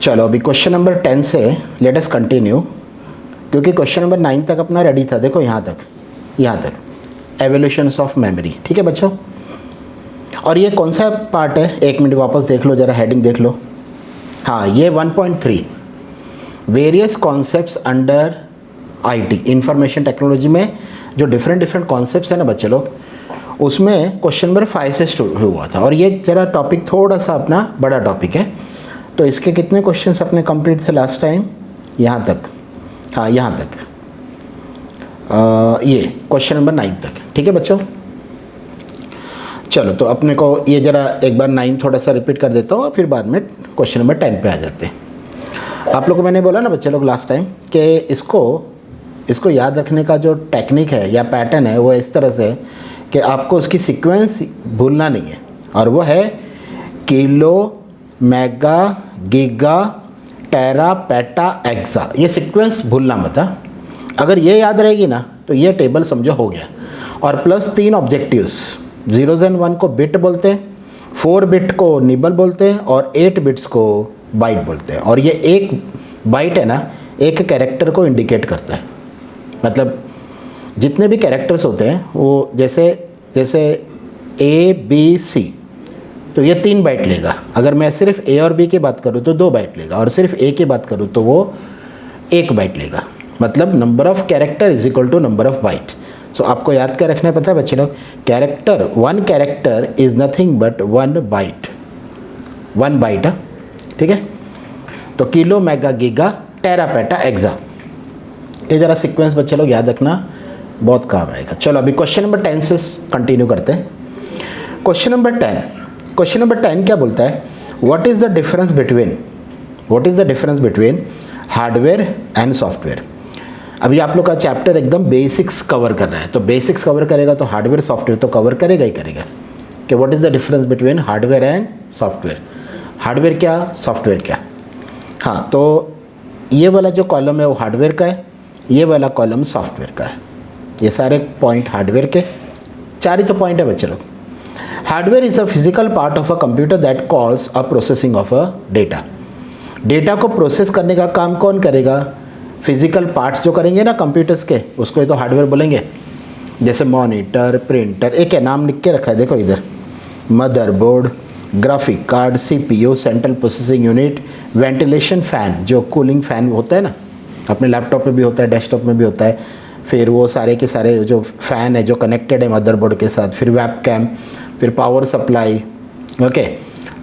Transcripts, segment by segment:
चलो अभी question number 10 से लेट अस कंटिन्यू, क्योंकि क्वेश्चन नंबर 9 तक अपना रेडी था। देखो यहाँ तक एवोल्यूशंस ऑफ मेमोरी। ठीक है बच्चों, और ये कौन सा पार्ट है, एक मिनट वापस देख लो, ज़रा हेडिंग देख लो। हाँ, ये 1.3 various concepts under IT, information technology में जो डिफरेंट कॉन्सेप्ट्स है ना बच्चे लोग, उसमें क्वेश्चन नंबर 5 से शुरू हुआ था। और ये जरा टॉपिक थोड़ा सा अपना बड़ा टॉपिक है, तो इसके कितने क्वेश्चंस अपने कंप्लीट थे लास्ट टाइम, यहाँ तक। हाँ यहाँ तक, ये क्वेश्चन नंबर 9 तक। ठीक है बच्चों, चलो तो अपने को ये ज़रा एक बार 9 थोड़ा सा रिपीट कर देता हूँ और फिर बाद में क्वेश्चन नंबर 10 पे आ जाते हैं। आप लोग को मैंने बोला ना बच्चे लोग लास्ट टाइम कि इसको याद रखने का जो टेक्निक है या पैटर्न है वो इस तरह से कि आपको उसकी सीक्वेंस भूलना नहीं है, और वो है kilo, mega, giga, tera, peta, exa. ये सीक्वेंस भूलना मत। अगर ये याद रहेगी ना तो ये टेबल समझो हो गया। और प्लस 3 ऑब्जेक्टिव्स, 0s and 1 को बिट बोलते हैं, 4 बिट को निबल बोलते हैं और 8 बिट्स को बाइट बोलते हैं। और ये एक बाइट है ना, एक कैरेक्टर को इंडिकेट करता है। मतलब जितने भी कैरेक्टर्स होते हैं वो जैसे ए बी सी, तो ये 3 बाइट लेगा। अगर मैं सिर्फ ए और बी की बात करूँ तो 2 बाइट लेगा, और सिर्फ ए की बात करूँ तो वो 1 बाइट लेगा। मतलब number of character is equal to number of byte. So आपको याद क्या रखना है पता है बच्चे लोग, one character is nothing but 1 byte. 1 byte, ठीक है। तो kilo, mega, giga, tera, peta, exa, ये ज़रा सीक्वेंस बच्चे लोग याद रखना, बहुत काम आएगा। चलो अभी क्वेश्चन नंबर 10 से कंटिन्यू करते हैं। क्वेश्चन नंबर 10 क्या बोलता है, what is the difference between hardware and software. अभी आप लोग का चैप्टर एकदम बेसिक्स कवर कर रहा है, तो बेसिक्स कवर करेगा तो हार्डवेयर सॉफ्टवेयर तो कवर करेगा ही करेगा कि what is the difference between hardware and software. Hardware क्या, सॉफ्टवेयर क्या। हाँ, तो ये वाला जो कॉलम है वो हार्डवेयर का है, ये वाला कॉलम सॉफ्टवेयर का है। ये सारे पॉइंट हार्डवेयर के, 4 ही तो पॉइंट है बच्चे लोग। Hardware is a physical part of a computer that cause a processing of a data. Data को प्रोसेस करने का काम कौन करेगा, फिजिकल पार्ट्स जो करेंगे ना कंप्यूटर्स के, उसको ही तो हार्डवेयर बोलेंगे। जैसे मॉनिटर, प्रिंटर, एक है नाम लिख के रखा है देखो इधर, motherboard, graphic card, CPU, central processing unit, ventilation fan, जो कूलिंग फ़ैन होता है ना, अपने लैपटॉप में भी होता है, डेस्कटॉप में भी होता है। फिर वो सारे के सारे जो फ़ैन है जो कनेक्टेड है मदरबोर्ड के साथ, फिर वेबकैम, फिर पावर सप्लाई। ओके,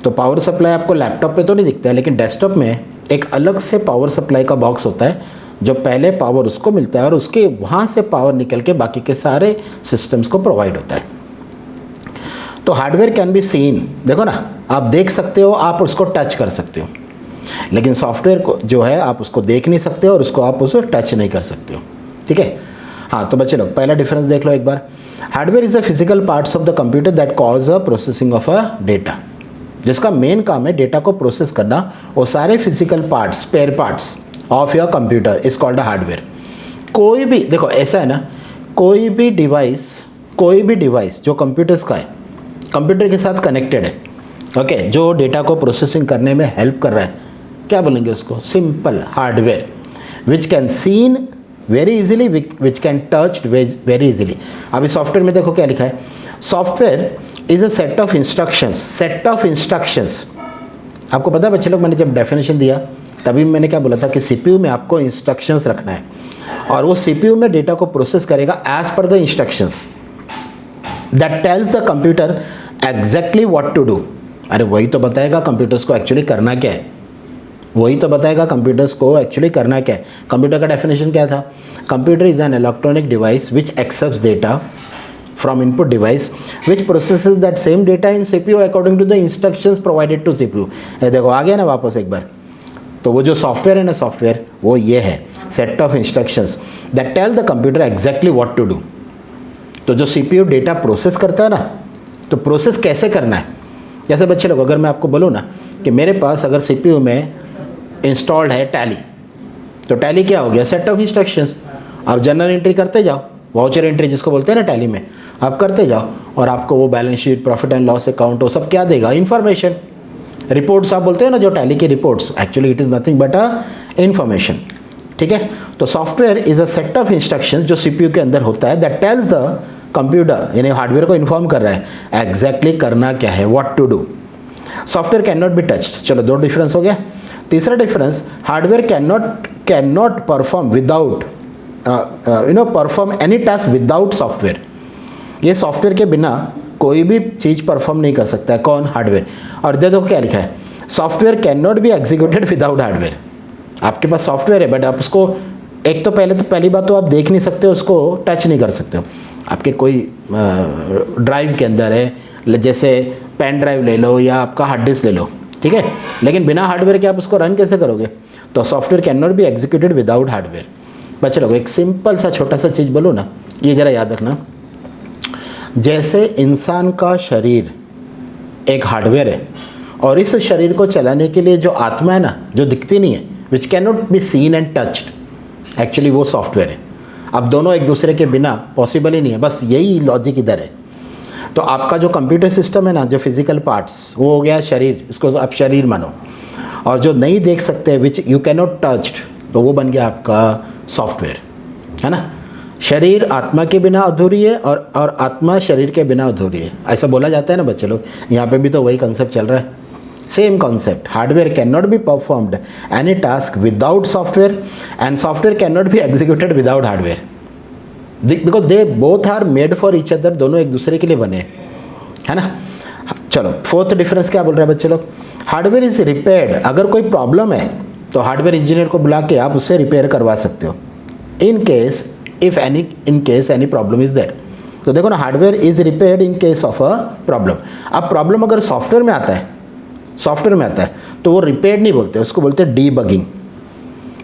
तो पावर सप्लाई आपको लैपटॉप पे तो नहीं दिखता है, लेकिन डेस्कटॉप में एक अलग से पावर सप्लाई का बॉक्स होता है, जो पहले पावर उसको मिलता है और उसके वहाँ से पावर निकल के बाकी के सारे सिस्टम्स को प्रोवाइड होता है। तो हार्डवेयर कैन बी सीन, देखो ना, आप देख सकते हो, आप उसको टच कर सकते हो, लेकिन सॉफ्टवेयर को जो है आप उसको देख नहीं सकते और उसको आप उसको टच नहीं कर सकते हो। ठीक है। हाँ, तो बच्चे लोग पहला डिफरेंस देख लो एक बार। Hardware is a physical parts of the computer that cause a processing of a data. जिसका मेन काम है डेटा को प्रोसेस करना, वो सारे physical parts, spare parts of your computer is called a hardware. कोई भी देखो ऐसा है ना, कोई भी डिवाइस जो कंप्यूटर्स का है, कंप्यूटर के साथ कनेक्टेड है, ओके, जो डेटा को प्रोसेसिंग करने में हेल्प कर रहा है, क्या बोलेंगे उसको, simple hardware. Which can seen very easily, which can touch very easily. अभी सॉफ्टवेयर में देखो क्या लिखा है, software is a set of instructions. आपको पता है बच्चे लोग, मैंने जब डेफिनेशन दिया तभी मैंने क्या बोला था कि सीपीयू में आपको इंस्ट्रक्शंस रखना है, और वो सीपीयू में डेटा को प्रोसेस करेगा as per the instructions that tells the computer exactly what to do. अरे वही तो बताएगा कंप्यूटर्स को एक्चुअली करना क्या है, कंप्यूटर का डेफिनेशन क्या था, computer is an electronic device which accepts data from input device which processes that same data in CPU according to the instructions provided to CPU. ये देखो आ गया ना वापस एक बार। तो वो जो सॉफ्टवेयर है ना, सॉफ्टवेयर वो ये है, set of instructions that tell the computer exactly what to do. तो जो सीपीयू डेटा प्रोसेस करता है ना, तो प्रोसेस कैसे करना है, जैसे बच्चे लोग अगर मैं आपको बोलूँ ना कि मेरे पास अगर सीपीयू में इंस्टॉल्ड है टैली, तो टैली क्या हो गया, सेट ऑफ इंस्ट्रक्शंस। आप जनरल एंट्री करते जाओ, वाउचर एंट्री जिसको बोलते हैं ना टैली में, आप करते जाओ और आपको वो balance sheet, profit and loss account, वो सब क्या देगा, इन्फॉर्मेशन। रिपोर्ट्स आप बोलते हो ना जो टैली की reports, actually it is nothing but a information. ठीक है, तो software is a set of instructions जो सीपीयू के अंदर होता है दैट टेल्स द कंप्यूटर, यानी हार्डवेयर को इन्फॉर्म कर रहा है एग्जैक्टली करना क्या है, what to do. Software can not be touched, चलो 2 डिफरेंस हो गया। तीसरा difference, hardware can not perform without perform any task without software. ये सॉफ्टवेयर के बिना कोई भी चीज़ परफॉर्म नहीं कर सकता है, कौन? हार्डवेयर। और देखो क्या लिखा है, software can not be executed without hardware. आपके पास सॉफ्टवेयर है बट आप उसको एक तो पहली बात तो आप देख नहीं सकते हो, उसको टच नहीं कर सकते हो। आपके कोई ड्राइव के अंदर है, जैसे पेन ड्राइव ले लो या आपका हार्ड डिस्क ले लो, ठीक है, लेकिन बिना हार्डवेयर के आप उसको रन कैसे करोगे? तो software can not be executed without hardware. बच्चे लोग एक सिंपल सा छोटा सा चीज़ बोलो ना, ये ज़रा याद रखना, जैसे इंसान का शरीर एक हार्डवेयर है और इस शरीर को चलाने के लिए जो आत्मा है ना, जो दिखती नहीं है, which can not be seen and touched, actually वो सॉफ्टवेयर है। अब दोनों एक दूसरे के बिना पॉसिबल ही नहीं है, बस यही लॉजिक इधर है। तो आपका जो कंप्यूटर सिस्टम है ना, जो फिजिकल पार्ट्स, वो हो गया शरीर, इसको आप शरीर मानो, और जो नहीं देख सकते which you can not touched, तो वो बन गया आपका सॉफ्टवेयर, है ना। शरीर आत्मा के बिना अधूरी है और आत्मा शरीर के बिना अधूरी है, ऐसा बोला जाता है ना बच्चे लोग। यहाँ पे भी तो वही कंसेप्ट चल रहा है, same concept. Hardware can not be performed any task without software and software can not be executed without hardware, because they both are made for each other, दोनों एक दूसरे के लिए बने, है ना। चलो 4th डिफरेंस क्या बोल रहे हैं बच्चे लोग, हार्डवेयर इज रिपेयर्ड, अगर कोई प्रॉब्लम है तो हार्डवेयर इंजीनियर को बुला के आप उससे रिपेयर करवा सकते हो, in case any problem is there. तो देखो ना, hardware is repaired in case of a problem. अब प्रॉब्लम अगर सॉफ्टवेयर में आता है तो वो रिपेयर्ड नहीं बोलते, उसको बोलते हैं डीबगिंग।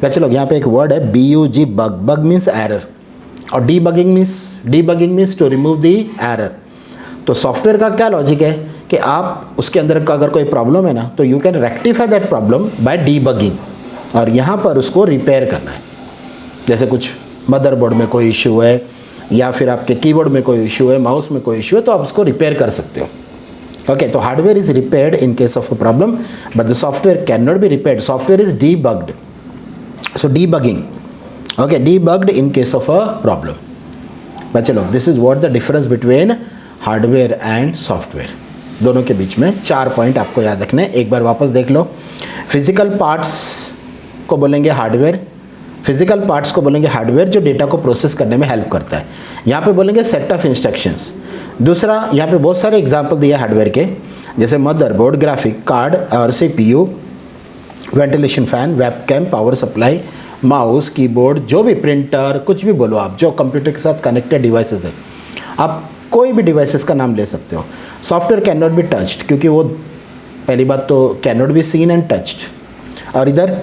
बच्चे लोग यहाँ पे एक वर्ड है BUG, बग मीन्स एरर, और debugging means to remove the error. तो सॉफ्टवेयर का क्या लॉजिक है कि आप उसके अंदर का अगर कोई प्रॉब्लम है ना, तो you can rectify that problem by debugging, और यहाँ पर उसको रिपेयर करना है। जैसे कुछ मदरबोर्ड में कोई इशू है या फिर आपके कीबोर्ड में कोई इशू है, माउस में कोई इशू है, तो आप उसको रिपेयर कर सकते हो। ओके, तो hardware is repaired in case of a problem but the software can not be repaired, software is debugged, so debugging, okay, debugged in case of a problem. बच्चे लोग, this is what the difference between hardware and software, दोनों के बीच में 4 point आपको याद रखने हैं। एक बार वापस देख लो, फिजिकल पार्ट्स को बोलेंगे हार्डवेयर, जो डेटा को प्रोसेस करने में हेल्प करता है। यहाँ पे बोलेंगे सेट ऑफ इंस्ट्रक्शंस। दूसरा, यहाँ पे बहुत सारे एग्जाम्पल दिए हार्डवेयर के, जैसे मदरबोर्ड, ग्राफिक कार्ड और CPU, ventilation fan, webcam, power supply, mouse, keyboard, जो भी प्रिंटर, कुछ भी बोलो आप, जो कंप्यूटर के साथ कनेक्टेड डिवाइसेस है, आप कोई भी डिवाइसेस का नाम ले सकते हो। Software can not be touched, क्योंकि वो पहली बात तो can not be seen and touched. और इधर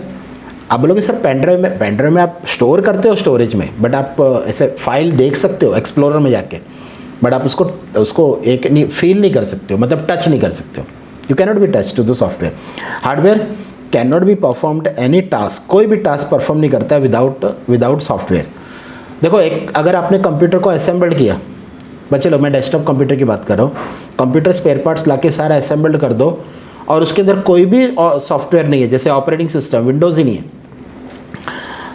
आप बोलोगे सर पेन ड्राइव में आप स्टोर करते हो स्टोरेज में, बट आप ऐसे फाइल देख सकते हो एक्सप्लोरर में जाके, बट आप उसको एक नहीं फील नहीं कर सकते हो, मतलब टच नहीं कर सकते हो। You can not be touch to the software. Hardware can not be performed any task, कोई भी टास्क परफॉर्म नहीं करता है विदाउट सॉफ्टवेयर। देखो, एक अगर आपने कंप्यूटर को असेंबल्ड किया, बच्चे लोग मैं डेस्कटॉप कंप्यूटर की बात कर रहा हूँ, कंप्यूटर स्पेयर पार्ट्स लाके सारा असेंबल्ड कर दो और उसके अंदर कोई भी सॉफ्टवेयर नहीं है, जैसे ऑपरेटिंग सिस्टम विंडोज़ ही नहीं है,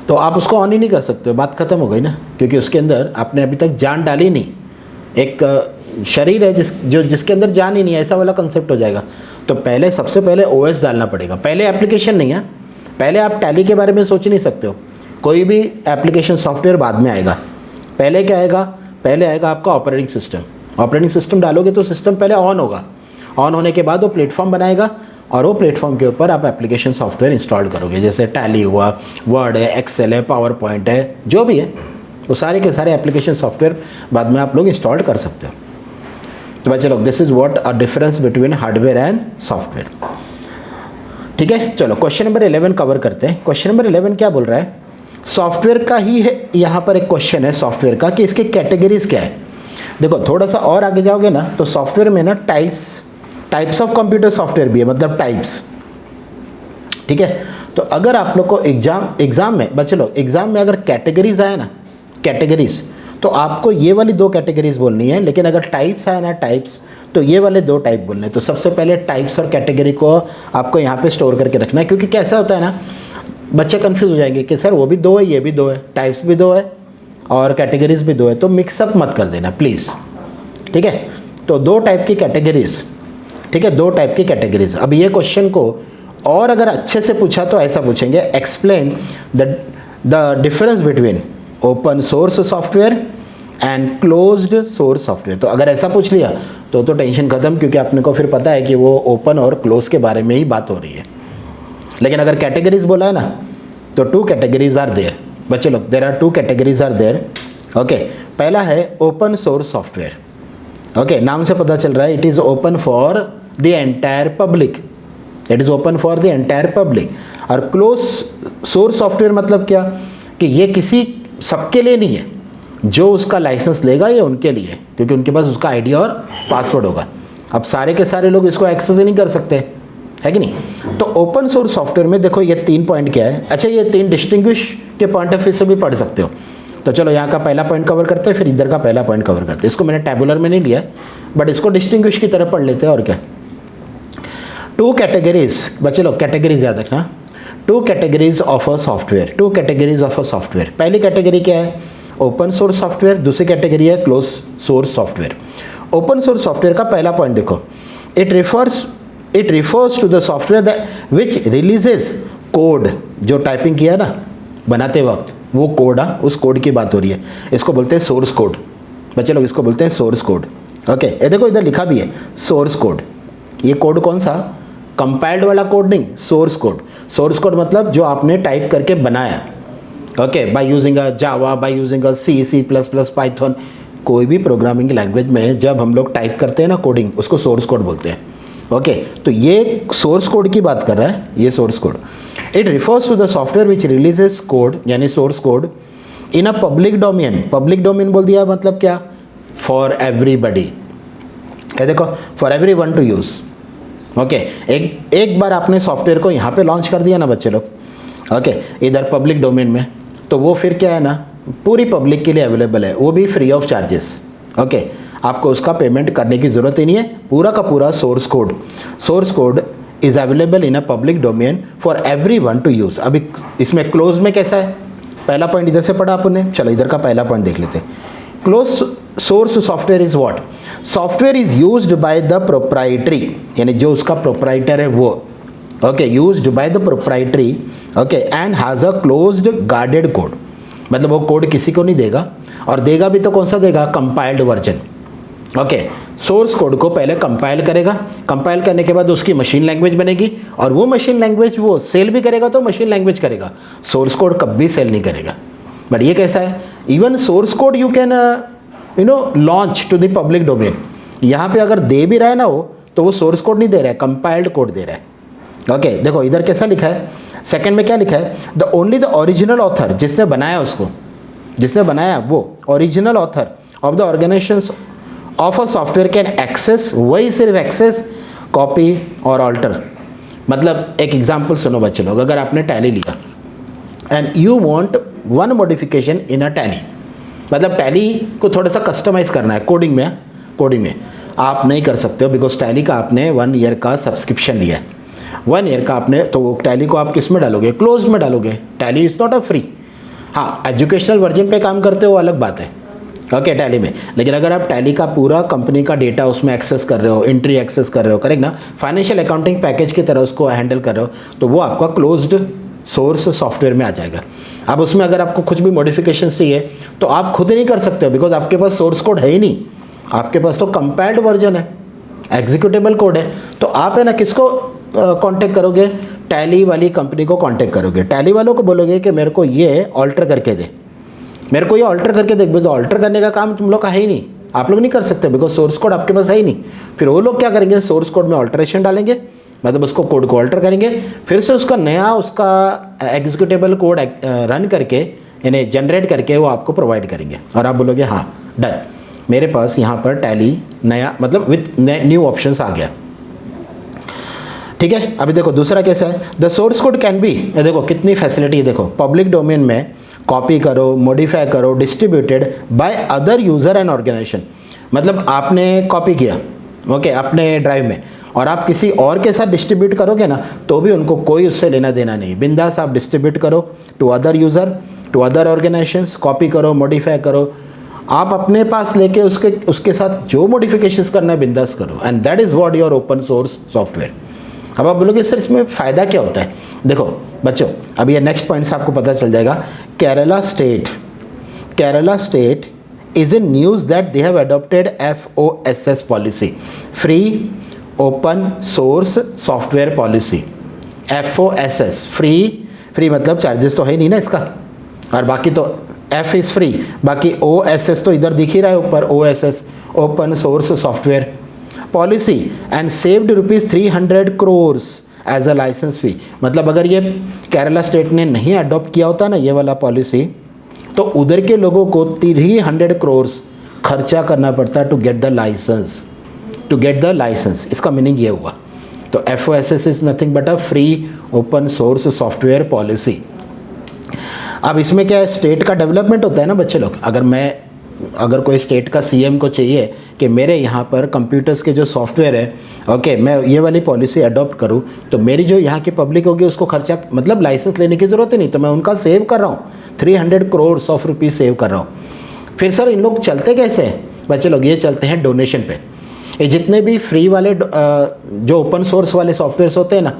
तो आप उसको ऑन ही नहीं कर सकते हो, बात खत्म हो गई ना, क्योंकि उसके अंदर आपने अभी तक जान डाली नहीं। एक शरीर है जिसके अंदर जान ही नहीं है, ऐसा वाला कंसेप्ट हो जाएगा। तो सबसे पहले OS डालना पड़ेगा, पहले एप्लीकेशन नहीं है, पहले आप टैली के बारे में सोच नहीं सकते हो, कोई भी एप्लीकेशन सॉफ्टवेयर बाद में आएगा। पहले क्या आएगा? पहले आएगा आपका ऑपरेटिंग सिस्टम डालोगे तो सिस्टम पहले ऑन होगा, ऑन होने के बाद वो प्लेटफॉर्म बनाएगा और वो प्लेटफॉर्म के ऊपर आप एप्लीकेशन सॉफ्टवेयर इंस्टॉल करोगे, जैसे टैली हुआ, वर्ड है, एक्सेल है, पावर पॉइंट है, जो भी है, वो सारे के सारे एप्लीकेशन सॉफ्टवेयर बाद में आप लोग इंस्टॉल कर सकते हो। तो बच्चे लोग, this is what a difference between hardware and software. ठीक है, चलो क्वेश्चन नंबर 11 कवर करते हैं। क्वेश्चन नंबर 11 क्या बोल रहा है? सॉफ्टवेयर का ही है, यहाँ पर एक क्वेश्चन है सॉफ्टवेयर का कि इसके कैटेगरीज क्या है। देखो, थोड़ा सा और आगे जाओगे ना तो सॉफ्टवेयर में ना टाइप्स ऑफ कंप्यूटर सॉफ्टवेयर भी है, मतलब टाइप्स। ठीक है, तो अगर आप लोग को एग्जाम में बच्चे लोग एग्जाम में अगर कैटेगरीज आए ना, कैटेगरीज, तो आपको ये वाली 2 कैटेगरीज बोलनी है, लेकिन अगर टाइप्स आए ना टाइप्स, तो ये वाले दो टाइप बोलने। तो सबसे पहले टाइप्स और कैटेगरी को आपको यहाँ पे स्टोर करके रखना है, क्योंकि कैसा होता है ना, बच्चे कंफ्यूज हो जाएंगे कि सर वो भी दो है, ये भी दो है, टाइप्स भी दो है और कैटेगरीज भी दो है, तो मिक्सअप मत कर देना प्लीज़, ठीक है। तो दो टाइप की कैटेगरीज, ठीक है, दो टाइप की कैटेगरीज। अब ये क्वेश्चन को और अगर अच्छे से पूछा तो ऐसा पूछेंगे, explain the difference between open source software and closed source software. तो अगर ऐसा पूछ लिया तो टेंशन खत्म, क्योंकि आपने को फिर पता है कि वो ओपन और क्लोज के बारे में ही बात हो रही है। लेकिन अगर कैटेगरीज बोला है ना, तो टू कैटेगरीज आर देयर बच्चे लोग, there are two categories are there, okay. पहला है ओपन सोर्स सॉफ्टवेयर, ओके, नाम से पता चल रहा है it is open for the entire public, it is open for the entire public. और क्लोज सोर्स सॉफ्टवेयर मतलब क्या, कि ये किसी सबके लिए नहीं है, जो उसका लाइसेंस लेगा ये उनके लिए, क्योंकि उनके पास उसका आईडी और पासवर्ड होगा। अब सारे के सारे लोग इसको एक्सेस ही नहीं कर सकते, है कि नहीं। तो ओपन सोर्स सॉफ्टवेयर में देखो ये 3 पॉइंट क्या है। अच्छा, ये 3 डिस्टिंग्विश के पॉइंट ऑफ व्यू से भी पढ़ सकते हो। तो चलो यहाँ का पहला पॉइंट कवर करते हैं, फिर इधर का पहला पॉइंट कवर करते हैं। इसको मैंने टैबुलर में नहीं लिया, बट इसको डिस्टिंग्विश की तरह पढ़ लेते हैं, और क्या। टू कैटेगरीज बच्चे लोग, कैटेगरीज याद रखना, two categories of a software, two categories of a software. पहली कैटेगरी क्या है, ओपन सोर्स सॉफ्टवेयर, दूसरी कैटेगरी है close source software. Open source software का पहला पॉइंट देखो, it refers to the software which releases code, जो टाइपिंग किया ना बनाते वक्त वो कोड, उस कोड की बात हो रही है, इसको बोलते हैं सोर्स कोड बच्चे लोग, इसको बोलते हैं सोर्स कोड, ओके। ये देखो इधर लिखा भी है सोर्स कोड, ये कोड कौन सा, कंपाइल्ड वाला कोड नहीं, सोर्स कोड। सोर्स कोड मतलब जो आपने टाइप करके बनाया, okay, by using a Java, by using a C plus plus Python, कोई भी प्रोग्रामिंग लैंग्वेज में जब हम लोग टाइप करते हैं ना कोडिंग, उसको सोर्स कोड बोलते हैं, ओके। तो ये सोर्स कोड की बात कर रहा है, ये source code. It refers to the software which releases code, यानी source code in a public domain. Public domain बोल दिया मतलब क्या, फॉर एवरीबडी, ये देखो for everyone to use, okay. एक बार आपने सॉफ्टवेयर को यहाँ पे लॉन्च कर दिया ना बच्चे लोग, ओके, इधर पब्लिक डोमेन में, तो वो फिर क्या है ना, पूरी पब्लिक के लिए अवेलेबल है, वो भी फ्री ऑफ चार्जेस, ओके। आपको उसका पेमेंट करने की ज़रूरत ही नहीं है। पूरा का पूरा source code is available in a public domain for everyone to use. अभी इसमें क्लोज में कैसा है, पहला पॉइंट इधर से पढ़ा आपने, चलो इधर का पहला पॉइंट देख लेते हैं। Close source software is what, software is used by the proprietary, यानी जो उसका प्रोप्राइटर है वो, okay, used by the proprietary, okay, and has a closed guarded code, मतलब वो कोड किसी को नहीं देगा, और देगा भी तो कौन सा देगा, compiled version, okay. Source code को पहले कंपाइल करेगा, कंपाइल करने के बाद उसकी मशीन लैंग्वेज बनेगी, और वो मशीन लैंग्वेज वो सेल भी करेगा तो मशीन लैंग्वेज करेगा, सोर्स कोड कभी सेल नहीं करेगा। बट ये कैसा है, even source code you can launch to the public domain. यहाँ पे अगर दे भी रहा है ना वो, तो वो सोर्स कोड नहीं दे रहा है, कंपाइल्ड कोड दे रहा है, ओके। देखो इधर कैसा लिखा है, सेकंड में क्या लिखा है, the only the original author, जिसने बनाया उसको, जिसने बनाया वो original author of the organization of a software can access, वही सिर्फ एक्सेस, कॉपी और ऑल्टर। मतलब एक एग्जांपल सुनो बच्चे लोग, अगर आपने टैली लिया and you want one modification in a tally, मतलब टैली को थोड़ा सा कस्टमाइज़ करना है कोडिंग में आप नहीं कर सकते हो, बिकॉज टैली का आपने 1 ईयर का सब्सक्रिप्शन लिया है, 1 ईयर का आपने, तो टैली को आप किस में डालोगे, क्लोज में डालोगे। Tally is not a free, हाँ एजुकेशनल वर्जन पे काम करते हो अलग बात है, ओके, टैली में। लेकिन अगर आप टैली का पूरा कंपनी का डेटा उसमें एक्सेस कर रहे हो, एंट्री एक्सेस कर रहे हो, करेक्ट ना, फाइनेंशियल अकाउंटिंग पैकेज की तरह उसको हैंडल कर रहे हो, तो वो आपका क्लोज्ड सोर्स सॉफ्टवेयर में आ जाएगा। अब उसमें अगर आपको कुछ भी मॉडिफिकेशन चाहिए तो आप खुद नहीं कर सकते हो, बिकॉज आपके पास सोर्स कोड है ही नहीं, आपके पास तो कंपाइल्ड वर्जन है, एग्जीक्यूटेबल कोड है। तो आप है ना किसको कांटेक्ट करोगे, टैली वाली कंपनी को कांटेक्ट करोगे, टैली वालों को बोलोगे कि मेरे को ये ऑल्टर करके दे, मेरे को ये ऑल्टर करके दे, बिकॉज ऑल्टर करने का काम तुम लोग का है ही नहीं, आप लोग नहीं कर सकते, बिकॉज सोर्स कोड आपके पास है ही नहीं। फिर वो लोग क्या करेंगे, सोर्स कोड में ऑल्टरेशन डालेंगे, मतलब उसको कोड को ऑल्टर करेंगे, फिर से उसका नया उसका एग्जीक्यूटेबल कोड रन करके, यानी जनरेट करके वो आपको प्रोवाइड करेंगे, और आप बोलोगे हाँ डन, मेरे पास यहाँ पर टैली नया, मतलब विथ न्यू ऑप्शंस आ गया, ठीक है। अभी देखो दूसरा कैसा है, the source code can be, देखो कितनी फैसिलिटी, देखो पब्लिक डोमेन में कॉपी करो, मॉडिफाई करो, distributed by other user and organization. मतलब आपने कॉपी किया, ओके, अपने ड्राइव में, और आप किसी और के साथ डिस्ट्रीब्यूट करोगे ना तो भी उनको कोई उससे लेना देना नहीं, बिंदास आप डिस्ट्रीब्यूट करो to other user, to other organizations, copy करो, मॉडिफाई करो, आप अपने पास लेके उसके साथ जो मॉडिफिकेशंस करना है बिंदास करो, and that is what your open source software. अब आप बोलोगे सर इसमें फ़ायदा क्या होता है? देखो बच्चों, अब ये नेक्स्ट पॉइंट से आपको पता चल जाएगा। Kerala state is in news that they have adopted FOSS policy, free open source software policy। FOSS free मतलब चार्जेस तो है नहीं ना इसका, और बाकी तो F इज़ फ्री, बाकी OSS तो इधर दिख ही रहा है ऊपर, OSS open source software policy, and saved ₹300 crores as a licence fee. मतलब अगर ये केरला स्टेट ने नहीं अडॉप्ट किया होता ना ये वाला पॉलिसी, तो उधर के लोगों को 300 crores खर्चा करना पड़ता टू गेट द लाइसेंस। इसका मीनिंग ये हुआ। तो FOSS is nothing but a free open source software policy. अब इसमें क्या है, स्टेट का डेवलपमेंट होता है ना बच्चे लोग। अगर कोई स्टेट का CM को चाहिए कि मेरे यहाँ पर कंप्यूटर्स के जो सॉफ्टवेयर है, ओके, मैं ये वाली पॉलिसी अडॉप्ट करूँ, तो मेरी जो यहाँ की पब्लिक होगी उसको खर्चा मतलब लाइसेंस लेने की ज़रूरत ही नहीं, तो मैं उनका सेव कर रहा हूँ, 300 crores ऑफ रुपीज़ सेव कर रहा हूँ। फिर सर इन लोग चलते कैसे हैं बच्चे लोग? ये चलते हैं डोनेशन पे। ये जितने भी फ्री वाले जो ओपन सोर्स वाले सॉफ्टवेयर्स होते हैं ना,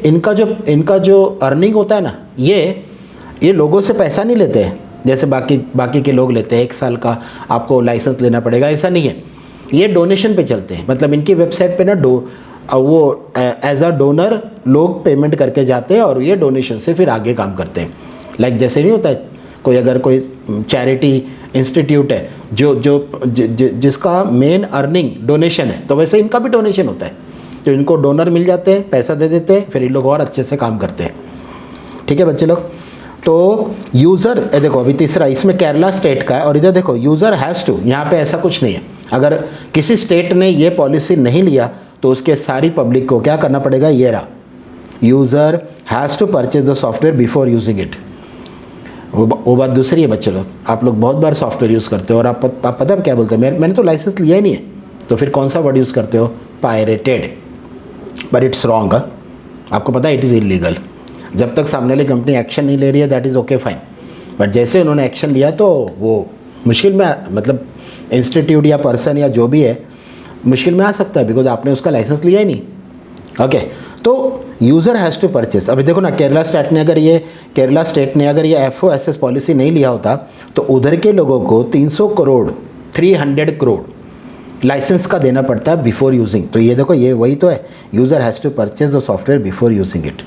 इनका जो अर्निंग होता है ना, ये लोगों से पैसा नहीं लेते हैं जैसे बाकी के लोग लेते हैं। 1 साल का आपको लाइसेंस लेना पड़ेगा, ऐसा नहीं है। ये डोनेशन पे चलते हैं। मतलब इनकी वेबसाइट पे ना वो एज अ डोनर लोग पेमेंट करके जाते हैं और ये डोनेशन से फिर आगे काम करते हैं। लाइक जैसे नहीं होता है अगर कोई चैरिटी इंस्टीट्यूट है जिसका मेन अर्निंग डोनेशन है, तो वैसे इनका भी डोनेशन होता है। तो इनको डोनर मिल जाते हैं, पैसा दे देते हैं, फिर इन लोग और अच्छे से काम करते हैं। ठीक है बच्चे लोग। तो यूज़र देखो अभी तीसरा इसमें केरला स्टेट का है, और इधर देखो यूज़र हैज़ टू, यहाँ पे ऐसा कुछ नहीं है। अगर किसी स्टेट ने ये पॉलिसी नहीं लिया तो उसके सारी पब्लिक को क्या करना पड़ेगा, ये रहा, user has to purchase the software before using it. वो बात दूसरी है बच्चे लोग। आप लोग बहुत बार सॉफ्टवेयर यूज़ करते हो और आप पता है क्या बोलते हैं, मैंने तो लाइसेंस लिया ही नहीं है, तो फिर कौन सा वर्ड यूज़ करते हो, पायरेटेड। But it's wrong. आपको पता है इट इज़ इलीगल। जब तक सामने वाली कंपनी एक्शन नहीं ले रही है that is okay fine, but जैसे उन्होंने एक्शन लिया तो वो मुश्किल में, मतलब इंस्टीट्यूट या पर्सन या जो भी है मुश्किल में आ सकता है, बिकॉज आपने उसका लाइसेंस लिया ही नहीं। ओके, तो यूज़र हैज़ टू परचेस। अभी देखो ना, केरला स्टेट ने अगर ये FOSS पॉलिसी नहीं लिया होता तो उधर के लोगों को 300 करोड़ लाइसेंस का देना पड़ता है बिफोर यूजिंग। तो ये देखो, ये वही तो है, user has to purchase the software before using it.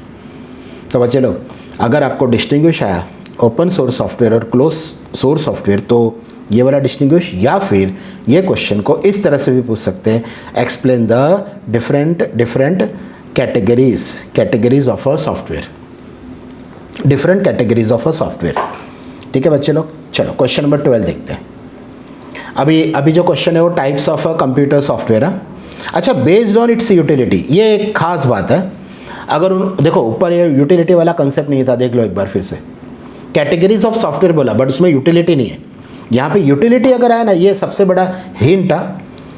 तो बच्चे लोग, अगर आपको डिस्टिंग्विश आया ओपन सोर्स सॉफ्टवेयर और क्लोज सोर्स सॉफ्टवेयर, तो ये वाला डिस्टिंग्विश, या फिर ये क्वेश्चन को इस तरह से भी पूछ सकते हैं, explain the different categories of a software, different categories of a software. ठीक है बच्चे लोग, चलो क्वेश्चन नंबर 12 देखते हैं। अभी जो क्वेश्चन है वो types of a computer software है। अच्छा, बेस्ड ऑन इट्स यूटिलिटी, ये एक खास बात है। अगर देखो ऊपर ये यूटिलिटी वाला कंसेप्ट नहीं था, देख लो एक बार फिर से। कैटेगरीज ऑफ सॉफ्टवेयर बोला बट उसमें यूटिलिटी नहीं है। यहाँ पे यूटिलिटी अगर आया ना, ये सबसे बड़ा हिंट,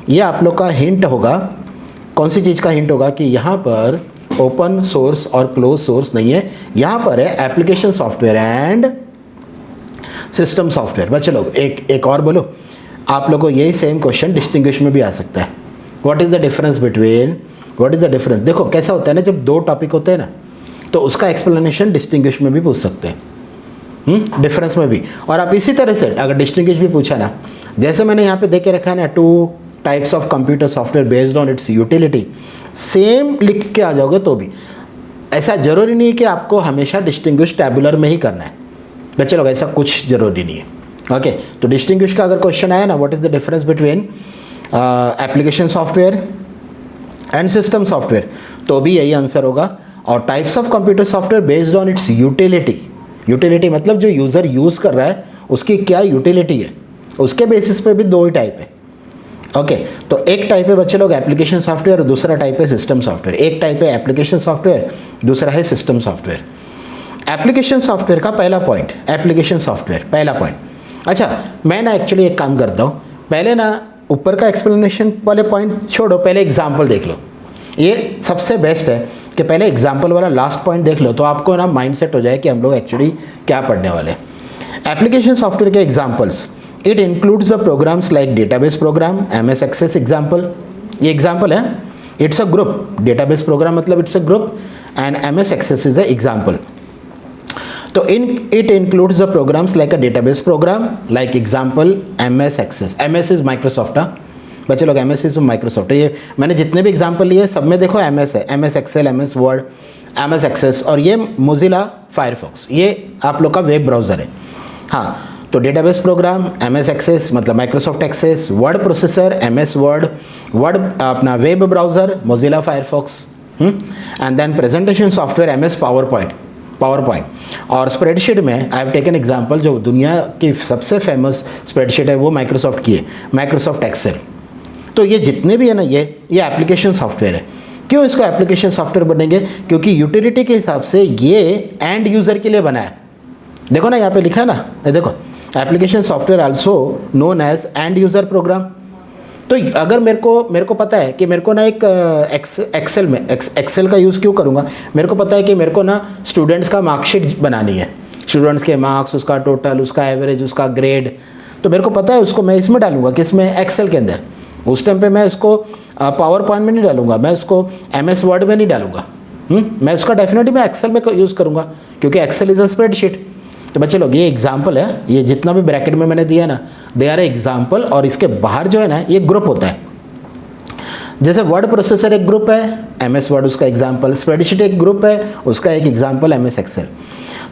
ये आप लोग का हिंट होगा। कौन सी चीज़ का हिंट होगा कि यहाँ पर ओपन सोर्स और क्लोज सोर्स नहीं है, यहाँ पर है application software and system software. बच्चे लोग एक और बोलो, आप लोगों को यही सेम क्वेश्चन डिस्टिंग्विश में भी आ सकता है। व्हाट इज़ द डिफरेंस देखो कैसा होता है ना, जब 2 टॉपिक होते हैं ना तो उसका एक्सप्लेनेशन डिस्टिंग्विश में भी पूछ सकते हैं, डिफरेंस में भी। और आप इसी तरह से अगर डिस्टिंग्विश भी पूछा ना, जैसे मैंने यहाँ पे दे के रखा है ना, 2 types of computer software based on its utility, same लिख के आ जाओगे तो भी। ऐसा जरूरी नहीं है कि आपको हमेशा डिस्टिंग्विश टैबुलर में ही करना है बच्चे लोग, ऐसा कुछ जरूरी नहीं है। ओके, तो डिस्टिंग्विश का अगर क्वेश्चन आया ना, what is the difference between application software and system software, तो भी यही आंसर होगा। और types of computer software based on its utility मतलब जो यूज़र यूज़ कर रहा है उसकी क्या यूटिलिटी है, उसके बेसिस पे भी 2 ही टाइप है। ओके, तो एक टाइप है बच्चे लोग एप्लीकेशन सॉफ्टवेयर और दूसरा टाइप है सिस्टम सॉफ्टवेयर। एक टाइप है एप्लीकेशन सॉफ्टवेयर, दूसरा है सिस्टम सॉफ्टवेयर। एप्लीकेशन सॉफ्टवेयर का पहला पॉइंट, एप्लीकेशन सॉफ्टवेयर पहला पॉइंट। अच्छा, मैं ना एक्चुअली एक काम करता हूँ, पहले ना ऊपर का एक्सप्लेनेशन वाले पॉइंट छोड़ो, पहले एग्जाम्पल देख लो। ये सबसे बेस्ट है कि पहले एग्जाम्पल वाला लास्ट पॉइंट देख लो, तो आपको ना माइंड सेट हो जाए कि हम लोग एक्चुअली क्या पढ़ने वाले हैं। एप्लीकेशन सॉफ्टवेयर के examples, it includes the programs like database program, MS Access example, ये एग्जाम्पल है, it's a group. Database program मतलब it's a group and MS Access is a example. तो it includes the programs like a database program like example MS Access. MS is Microsoft. बच्चे लोग MS is Microsoft. ये मैंने जितने भी example लिए सब में देखो MS है, MS Excel, MS Word, MS Access, और ये मोजिला फायरफॉक्स, ये आप लोग का वेब ब्राउज़र है। हाँ, तो डेटाबेस प्रोग्राम MS एक्सेस मतलब Microsoft Access, word processor MS Word, अपना web browser Mozilla Firefox, and then presentation software MS PowerPoint. और स्प्रेडशीट में आई हैव टेकन एग्जांपल, जो दुनिया की सबसे फेमस स्प्रेडशीट है वो माइक्रोसॉफ्ट की है, माइक्रोसॉफ्ट एक्सेल। तो ये जितने भी है ना, ये एप्लीकेशन सॉफ्टवेयर है। क्यों इसको एप्लीकेशन सॉफ्टवेयर बनेंगे? क्योंकि यूटिलिटी के हिसाब से ये एंड यूज़र के लिए बना है। देखो ना यहाँ पे लिखा है ना, ये देखो, application software also known as end user program. तो अगर मेरे को पता है कि मेरे को ना एक एक्सेल में एक्सेल का यूज़ क्यों करूँगा, मेरे को पता है कि मेरे को ना स्टूडेंट्स का मार्कशीट बनानी है, स्टूडेंट्स के मार्क्स, उसका टोटल, उसका एवरेज, उसका ग्रेड, तो मेरे को पता है उसको मैं इसमें डालूंगा, किसमें, एक्सेल के अंदर। उस टाइम पे मैं उसको पावर पॉइंट में नहीं डालूंगा, मैं उसको MS वर्ड में नहीं डालूंगा, मैं उसका डेफिनेटली मैं एक्सेल में यूज़ करूँगा, क्योंकि एक्सेल इज़ अ स्प्रेडशीट। तो बच्चे लोग ये एग्जाम्पल है, ये जितना भी ब्रैकेट में मैंने दिया ना, दे आर एग्जाम्पल, और इसके बाहर जो है ना ये ग्रुप होता है। जैसे वर्ड प्रोसेसर एक ग्रुप है, MS वर्ड उसका एग्जाम्पल, स्प्रेडशीट एक ग्रुप है, उसका एक एग्जाम्पल MS एक्सेल।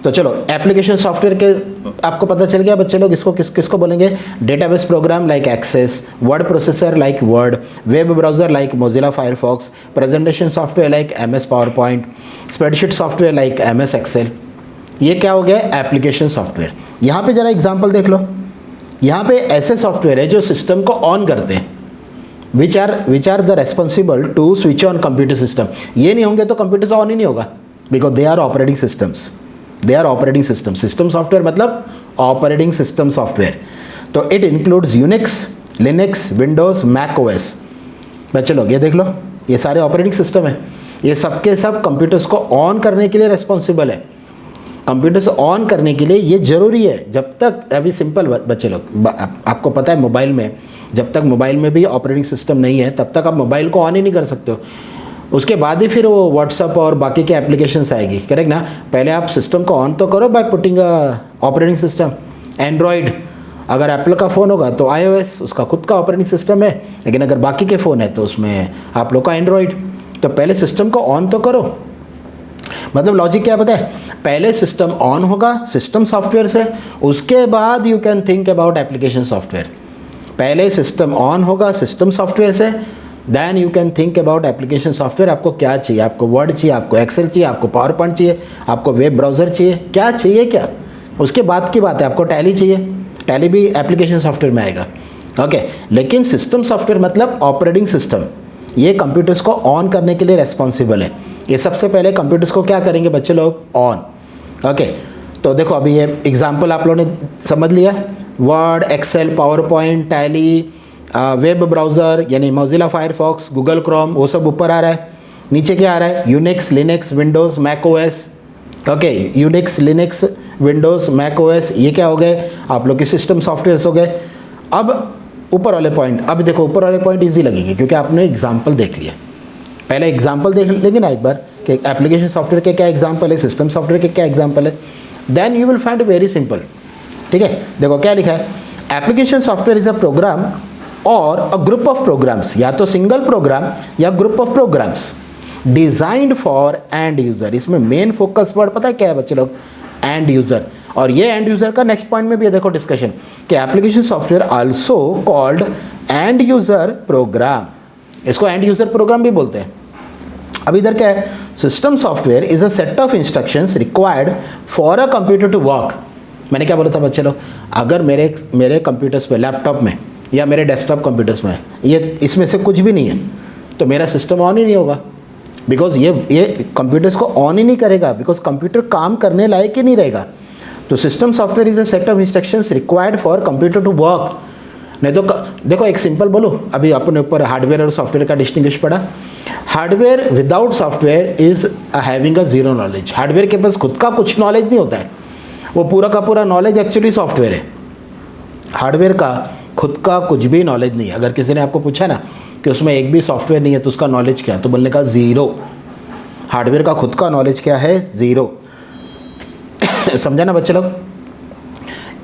तो चलो एप्लीकेशन सॉफ्टवेयर के आपको पता चल गया बच्चे लोग, इसको किसको बोलेंगे? Database program like Access, word processor like Word, web browser like Mozilla Firefox, presentation software like MS PowerPoint, spreadsheet software like MS Excel. ये क्या हो गया? Application software. यहाँ पे जरा एग्जांपल देख लो, यहाँ पे ऐसे सॉफ्टवेयर है जो सिस्टम को ऑन करते हैं, which are the responsible to switch on computer system. ये नहीं होंगे तो कंप्यूटर ऑन ही नहीं होगा, because they are operating systems, system software मतलब ऑपरेटिंग सिस्टम सॉफ्टवेयर। तो it includes Unix, Linux, Windows, Mac OS। बच्चे लोग ये देख लो, ये सारे ऑपरेटिंग सिस्टम है, ये सबके सब कंप्यूटर्स को ऑन करने के लिए रेस्पॉन्सिबल है। कंप्यूटर्स ऑन करने के लिए ये ज़रूरी है। जब तक, अभी सिंपल बच्चे लोग, आपको पता है मोबाइल में, जब तक मोबाइल में भी ऑपरेटिंग सिस्टम नहीं है तब तक आप मोबाइल को ऑन ही नहीं कर सकते हो। उसके बाद ही फिर वो व्हाट्सअप और बाकी के एप्लीकेशंस आएगी, करेक्ट ना? पहले आप सिस्टम को ऑन तो करो by putting operating system. Android, अगर एप्पल का फ़ोन होगा तो iOS उसका खुद का ऑपरेटिंग सिस्टम है, लेकिन अगर बाकी के फ़ोन है तो उसमें आप लोग का एंड्रॉयड। तो पहले सिस्टम को ऑन तो करो। मतलब लॉजिक क्या पता है? पहले सिस्टम ऑन होगा सिस्टम सॉफ्टवेयर से, उसके बाद you can think about application software. पहले सिस्टम ऑन होगा सिस्टम सॉफ्टवेयर से, then you can think about application software. आपको क्या चाहिए? आपको वर्ड चाहिए, आपको एक्सेल चाहिए, आपको पावर पॉइंट चाहिए, आपको वेब ब्राउज़र चाहिए, क्या चाहिए क्या? उसके बाद की बात है, आपको टैली चाहिए, टैली भी एप्लीकेशन सॉफ्टवेयर में आएगा, ओके। लेकिन सिस्टम सॉफ्टवेयर मतलब ऑपरेटिंग सिस्टम, ये कंप्यूटर्स को ऑन करने के लिए रेस्पॉन्सिबल है। ये सबसे पहले कंप्यूटर्स को क्या करेंगे बच्चे लोग? On, okay. तो देखो अभी ये एग्जांपल आप लोगों ने समझ लिया, Word, Excel, PowerPoint, Tally, web browser यानी मोजिला फायरफॉक्स, गूगल क्रोम, वो सब ऊपर आ रहा है। नीचे क्या आ रहा है? Unix, Linux, Windows, Mac OS, okay. Unix, Linux, Windows, Mac OS, ये क्या हो गए? आप लोग के सिस्टम सॉफ्टवेयर्स हो गए। अब ऊपर वाले पॉइंट, अब देखो ऊपर वाले पॉइंट ईजी लगेंगे क्योंकि आपने एग्जाम्पल देख लिया। पहले एग्जाम्पल देख लेंगे ना एक बार कि एप्लीकेशन सॉफ्टवेयर के क्या एग्जाम्पल है, सिस्टम सॉफ्टवेयर के क्या एग्जाम्पल है, then you will find very simple. ठीक है, देखो क्या लिखा है? Application software is a program और अ ग्रुप ऑफ प्रोग्राम्स, या तो सिंगल प्रोग्राम या group of programs designed for end user. इसमें मेन फोकस वर्ड पता है क्या है बच्चे लोग? End user. और ये एंड यूजर का नेक्स्ट पॉइंट में भी है, देखो डिस्कशन कि application software also called end user programme, इसको एंड यूजर प्रोग्राम भी बोलते हैं। अब इधर क्या है? System software is a set of instructions required for a computer to work. मैंने क्या बोला था बच्चे लोग? अगर मेरे कंप्यूटर्स पे, लैपटॉप में या मेरे डेस्कटॉप कंप्यूटर्स में ये इसमें से कुछ भी नहीं है तो मेरा सिस्टम ऑन ही नहीं होगा, बिकॉज ये कंप्यूटर्स को ऑन ही नहीं करेगा, बिकॉज कंप्यूटर काम करने लायक ही नहीं रहेगा। तो system software is a set of instructions required for computer to work. नहीं तो देखो एक सिंपल बोलो, अभी अपने ऊपर हार्डवेयर और सॉफ्टवेयर का डिस्टिंग्विश पड़ा। Hardware without software is having a zero knowledge. Hardware के पास खुद का कुछ नॉलेज नहीं होता है, वो पूरा का पूरा नॉलेज एक्चुअली सॉफ्टवेयर है। हार्डवेयर का खुद का कुछ भी नॉलेज नहीं है। अगर किसी ने आपको पूछा ना कि उसमें एक भी सॉफ्टवेयर नहीं है तो उसका नॉलेज क्या है, तो बोलने का ज़ीरो। हार्डवेयर का खुद का नॉलेज क्या है? ज़ीरो। समझा ना बच्चे लोग?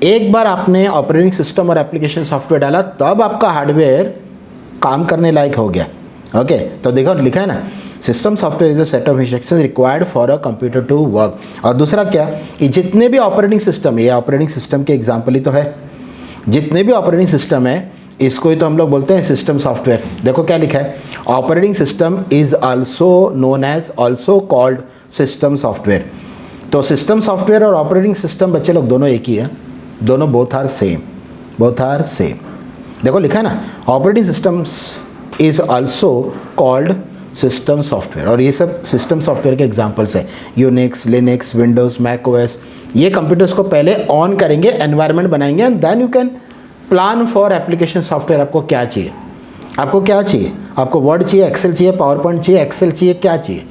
एक बार आपने ऑपरेटिंग सिस्टम और एप्लीकेशन सॉफ्टवेयर डाला तब आपका हार्डवेयर काम करने लायक हो गया। ओके, तो देखो लिखा है ना, system software is a set of instructions required for a computer to work. और दूसरा क्या कि जितने भी ऑपरेटिंग सिस्टम, ये ऑपरेटिंग सिस्टम के एग्जाम्पल ही तो है, जितने भी ऑपरेटिंग सिस्टम है इसको ही तो हम लोग बोलते हैं सिस्टम सॉफ्टवेयर। देखो क्या लिखा है, operating system is also known as also called system software. तो सिस्टम सॉफ्टवेयर और ऑपरेटिंग सिस्टम बच्चे लोग दोनों एक ही है, दोनों both are same, both are same. देखो लिखा है ना, operating system is also called system software. और ये सब सिस्टम सॉफ्टवेयर के एग्जांपल्स हैं, Unix, Linux, Windows, Mac OS. ये कंप्यूटर्स को पहले ऑन करेंगे, एनवायरनमेंट बनाएंगे and then you can plan for application software. आपको क्या चाहिए, आपको क्या चाहिए? आपको वर्ड चाहिए, एक्सेल चाहिए, पावर पॉइंट चाहिए, एक्सेल चाहिए, क्या चाहिए?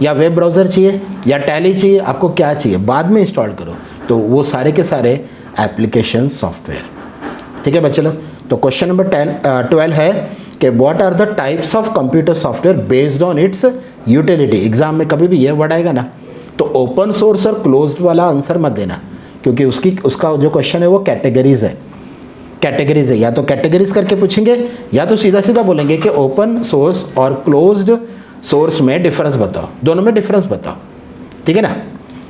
या वेब ब्राउज़र चाहिए या टैली चाहिए, आपको क्या चाहिए? बाद में इंस्टॉल करो। तो वो सारे के सारे एप्लीकेशन सॉफ्टवेयर। ठीक है बच्चे लोग? तो क्वेश्चन नंबर 12 है कि what are the types of computer software based on its utility. Exam में कभी भी ये वर्ड आएगा ना तो ओपन सोर्स और क्लोज्ड वाला आंसर मत देना, क्योंकि उसका जो क्वेश्चन है वो कैटेगरीज है, कैटेगरीज है। या तो कैटेगरीज करके पूछेंगे या तो सीधा सीधा बोलेंगे कि ओपन सोर्स और क्लोज्ड सोर्स में डिफरेंस बताओ, दोनों में डिफरेंस बताओ। ठीक है ना?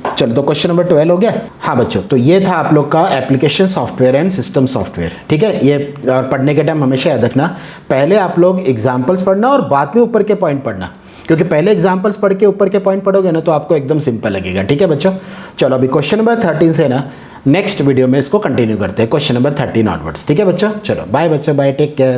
चलो, तो क्वेश्चन नंबर 12 हो गया। हाँ बच्चों, तो ये था आप लोग का application software and system software. ठीक है, ये पढ़ने के टाइम हमेशा याद रखना, पहले आप लोग एग्जाम्पल्स पढ़ना और बाद में ऊपर के पॉइंट पढ़ना, क्योंकि पहले एग्जाम्पल्स पढ़ के ऊपर के पॉइंट पढ़ोगे ना तो आपको एकदम सिंपल लगेगा। ठीक है बच्चों? चलो अभी क्वेश्चन नंबर 13 से ना नेक्स्ट वीडियो में इसको कंटिन्यू करते हैं, क्वेश्चन नंबर 13 ऑनवर्ड्स। ठीक है बच्चों? चलो बाय बच्चों, बाय, टेक केयर।